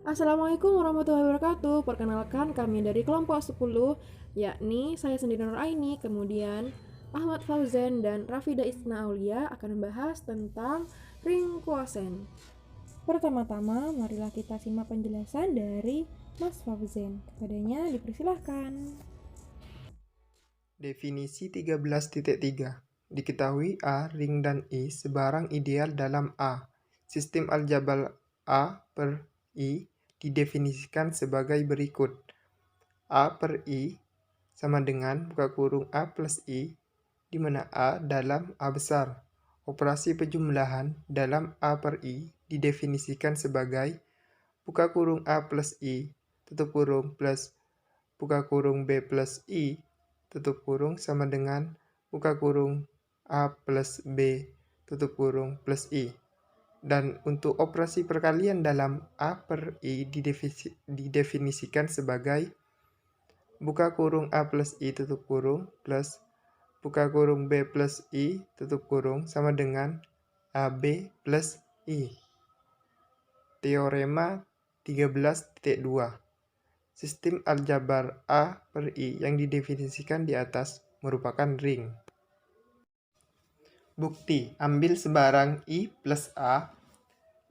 Assalamualaikum warahmatullahi wabarakatuh. Perkenalkan kami dari kelompok 10, yakni saya sendiri Nur Aini, kemudian Ahmad Fauzan dan Rafida Isna Aulia akan membahas tentang ring kosen. Pertama-tama, marilah kita simak penjelasan dari Mas Fauzan. Kepadanya dipersilahkan. Definisi 13.3. Diketahui A, ring dan I sebarang ideal dalam A. Sistem aljabar A per I didefinisikan sebagai berikut. A per I sama dengan buka kurung A plus I, di mana A dalam A besar. Operasi penjumlahan dalam A per I didefinisikan sebagai buka kurung A plus I, tutup kurung plus buka kurung B plus I, tutup kurung sama dengan buka kurung A plus B, tutup kurung plus I. Dan untuk operasi perkalian dalam A per I didefinisikan sebagai buka kurung A plus I tutup kurung plus buka kurung B plus I tutup kurung sama dengan AB plus I. Teorema 13.2. Sistem aljabar A per I yang didefinisikan di atas merupakan ring. Bukti, ambil sebarang I plus A,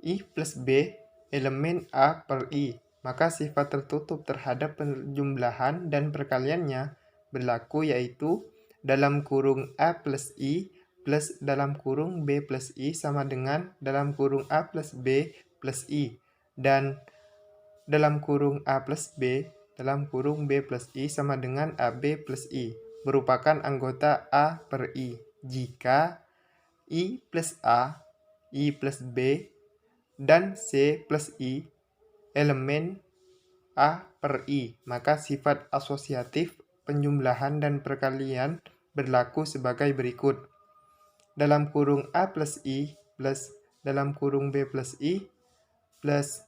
I plus B, elemen A per I, maka sifat tertutup terhadap penjumlahan dan perkaliannya berlaku, yaitu dalam kurung A plus I plus dalam kurung B plus I sama dengan dalam kurung A plus B plus I, dan dalam kurung A plus B dalam kurung B plus I sama dengan AB plus I, merupakan anggota A per I. Jika I plus A, I plus B, dan C plus I elemen A per I, maka sifat asosiatif penjumlahan dan perkalian berlaku sebagai berikut. Dalam kurung A plus I plus dalam kurung B plus I plus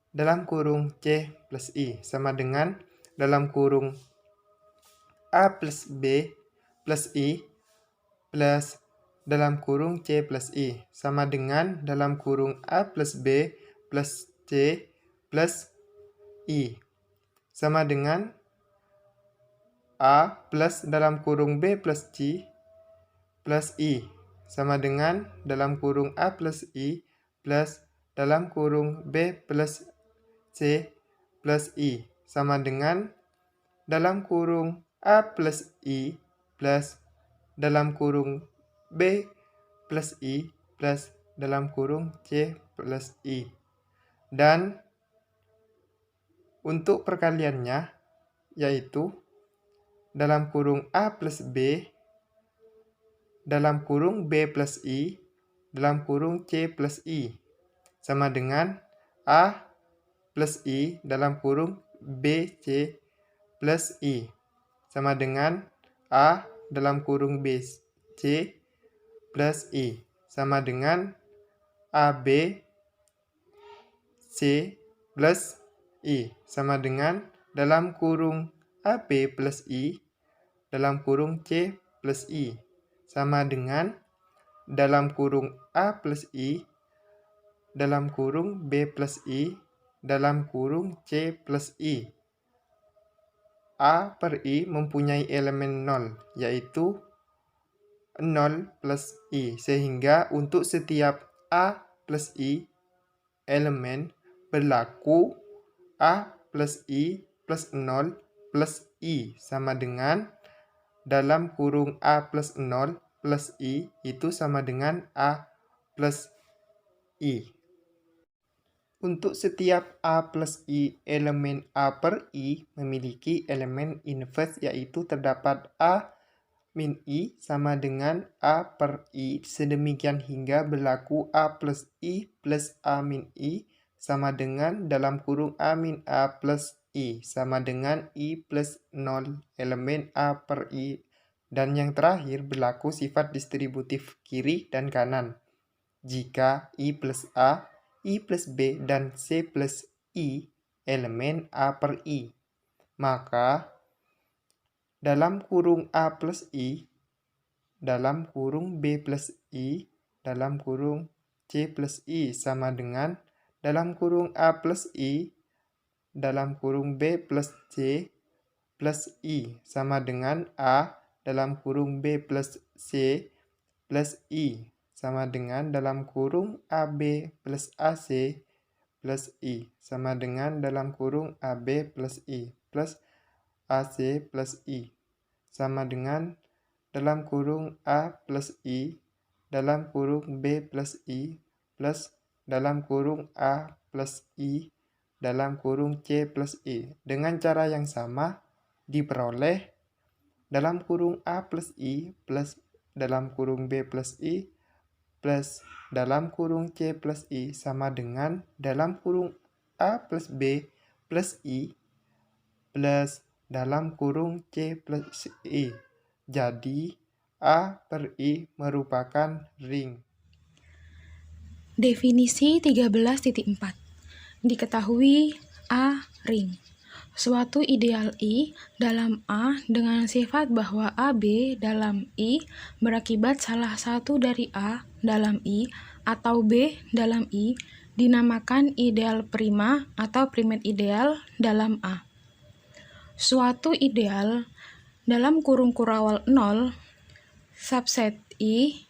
dalam kurung C plus I sama dengan dalam kurung A plus B plus I plus dalam kurung C plus I sama dengan dalam kurung A plus B plus C plus I sama dengan A plus dalam kurung B plus C plus I sama dengan dalam kurung A plus I plus dalam kurung B plus C plus I sama dengan dalam kurung A plus I plus dalam kurung B plus I plus dalam kurung C plus I. Dan untuk perkaliannya yaitu dalam kurung A plus B dalam kurung B plus I dalam kurung C plus I sama dengan A plus I dalam kurung BC plus I sama dengan A dalam kurung BC plus I sama dengan AB C plus I sama dengan dalam kurung AB plus I dalam kurung C plus I sama dengan dalam kurung A plus I dalam kurung B plus I dalam kurung C plus I. A per I mempunyai elemen 0, yaitu 0 plus I, sehingga untuk setiap A plus I elemen berlaku A plus I plus 0 plus I sama dengan dalam kurung A plus 0 plus I itu sama dengan A plus I. Untuk setiap A plus I, elemen A per I memiliki elemen inverse, yaitu terdapat A min I sama dengan A per I, sedemikian hingga berlaku A plus I plus A min I sama dengan dalam kurung A min A plus I sama dengan I plus 0 elemen A per I. Dan yang terakhir berlaku sifat distributif kiri dan kanan. Jika I plus A, I plus B, dan C plus I elemen A per I, maka dalam kurung A plus I, dalam kurung B plus I, dalam kurung C plus I sama dengan dalam kurung A plus I dalam kurung B plus C plus I sama dengan A dalam kurung B plus C plus I sama dengan dalam kurung AB plus AC plus I sama dengan dalam kurung AB plus I plus AC plus I sama dengan dalam kurung A plus I dalam kurung B plus I plus dalam kurung A plus I dalam kurung C plus I. Dengan cara yang sama diperoleh dalam kurung A plus I plus dalam kurung B plus I plus dalam kurung C plus I sama dengan dalam kurung A plus B plus I plus dalam kurung C plus I. Jadi, A per I merupakan ring. Definisi 13.4. Diketahui A ring. Suatu ideal I dalam A dengan sifat bahwa AB dalam I berakibat salah satu dari A dalam I atau B dalam I dinamakan ideal prima atau primat ideal dalam A. Suatu ideal dalam kurung kurawal 0 subset I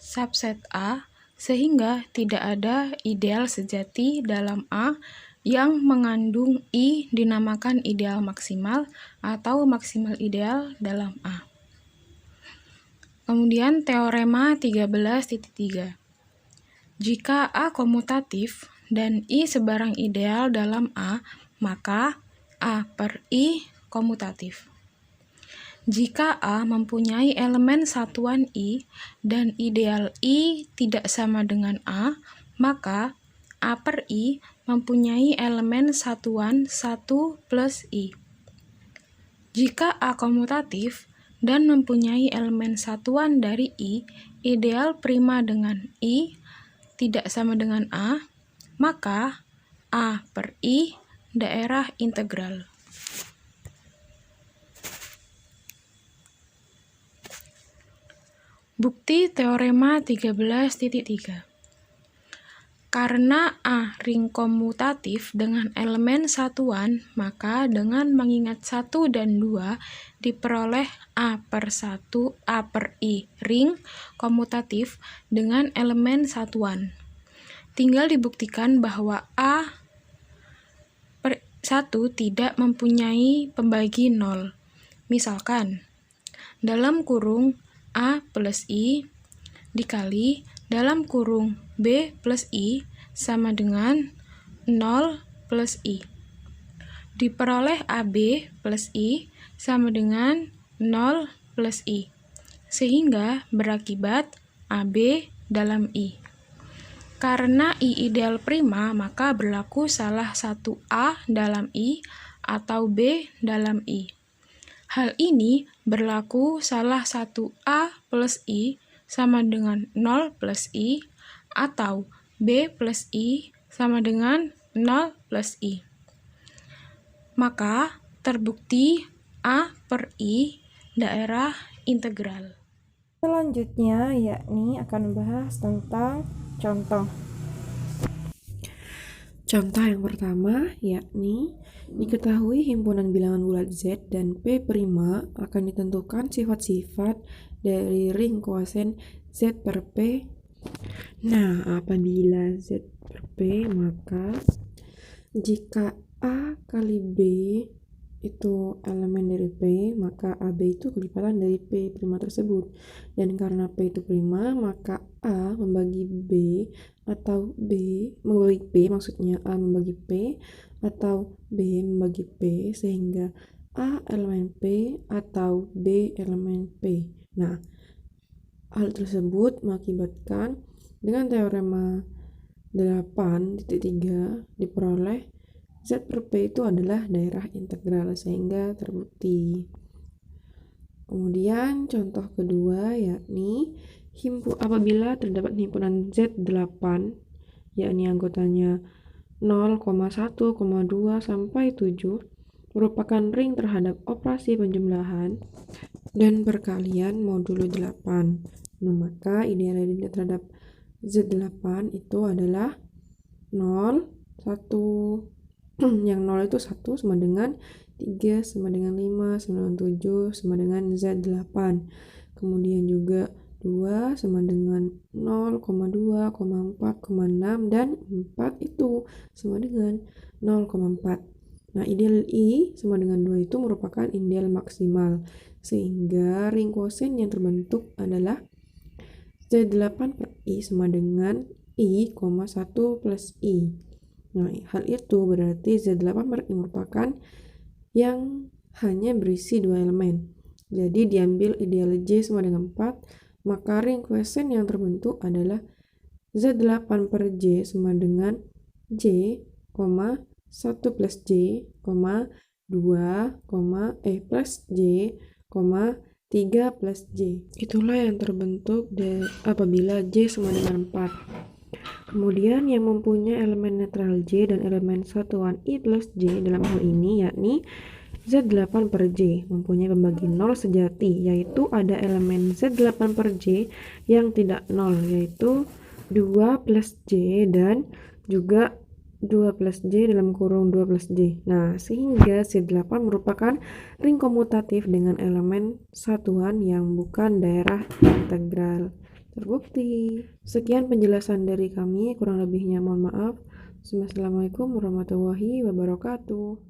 subset A sehingga tidak ada ideal sejati dalam A yang mengandung I dinamakan ideal maksimal atau maksimal ideal dalam A. Kemudian teorema 13.3. Jika A komutatif dan I sebarang ideal dalam A, maka A per I komutatif. Jika A mempunyai elemen satuan I dan ideal I tidak sama dengan A, maka A per I mempunyai elemen satuan 1 plus I. Jika A komutatif dan mempunyai elemen satuan dari I, ideal prima dengan I tidak sama dengan A, maka A per I daerah integral. Bukti teorema 13.3. Karena A ring komutatif dengan elemen satuan, maka dengan mengingat 1 dan 2 diperoleh A per 1 A per I ring komutatif dengan elemen satuan. Tinggal dibuktikan bahwa A per 1 tidak mempunyai pembagi 0. Misalkan, dalam kurung A plus I dikali dalam kurung B plus I sama dengan 0 plus I. Diperoleh AB plus I sama dengan 0 plus I. Sehingga berakibat AB dalam I. Karena I ideal prima, maka berlaku salah satu A dalam I atau B dalam I. Hal ini berlaku salah satu A plus I sama dengan 0 plus I atau B plus I sama dengan 0 plus I. Maka terbukti A per I daerah integral. Selanjutnya yakni akan membahas tentang contoh. Contoh yang pertama yakni diketahui himpunan bilangan bulat Z dan P' akan ditentukan sifat-sifat dari ring koesen Z per P. Nah, apabila Z per P, maka jika A kali B itu elemen dari P, maka AB itu kelipatan dari P' tersebut. Dan karena P itu prima, maka A membagi B atau B membagi P, maksudnya A membagi P atau B membagi P, sehingga A elemen P atau B elemen P. Nah, hal tersebut mengakibatkan dengan teorema 8.3 diperoleh Z per P itu adalah daerah integral, sehingga terbukti. Kemudian contoh kedua yakni apabila terdapat himpunan Z8 yakni anggotanya 0,1, 2 sampai 7 merupakan ring terhadap operasi penjumlahan dan perkalian modulo 8. Nah, maka ideal terhadap Z8 itu adalah 0, 1. Yang 0 itu 1 sama dengan 3, sama dengan 5, sama dengan 7, sama dengan Z8. Kemudian juga 2 sama dengan 0, 2, 4, 6, dan 4 itu sama dengan 0,4. Nah, ideal I sama dengan 2 itu merupakan ideal maksimal, sehingga ring kosen yang terbentuk adalah Z8 per I sama dengan I, 1 plus I. Nah, hal itu berarti Z8 per I merupakan yang hanya berisi 2 elemen. Jadi diambil ideal J sama dengan 4, maka ring koesen yang terbentuk adalah Z8 per J sama dengan J, 1 plus J, 2, plus J, 3 plus J. Itulah yang terbentuk apabila J sama dengan 4. Kemudian yang mempunyai elemen netral J dan elemen satuan I plus J dalam hal ini yakni Z8 per J mempunyai pembagi 0 sejati, yaitu ada elemen Z8 per J yang tidak 0, yaitu 2 plus J dan juga 2 plus J dalam kurung 2 plus J. Nah, sehingga Z8 merupakan ring komutatif dengan elemen satuan yang bukan daerah integral. Terbukti. Sekian penjelasan dari kami, kurang lebihnya mohon maaf. Assalamualaikum warahmatullahi wabarakatuh.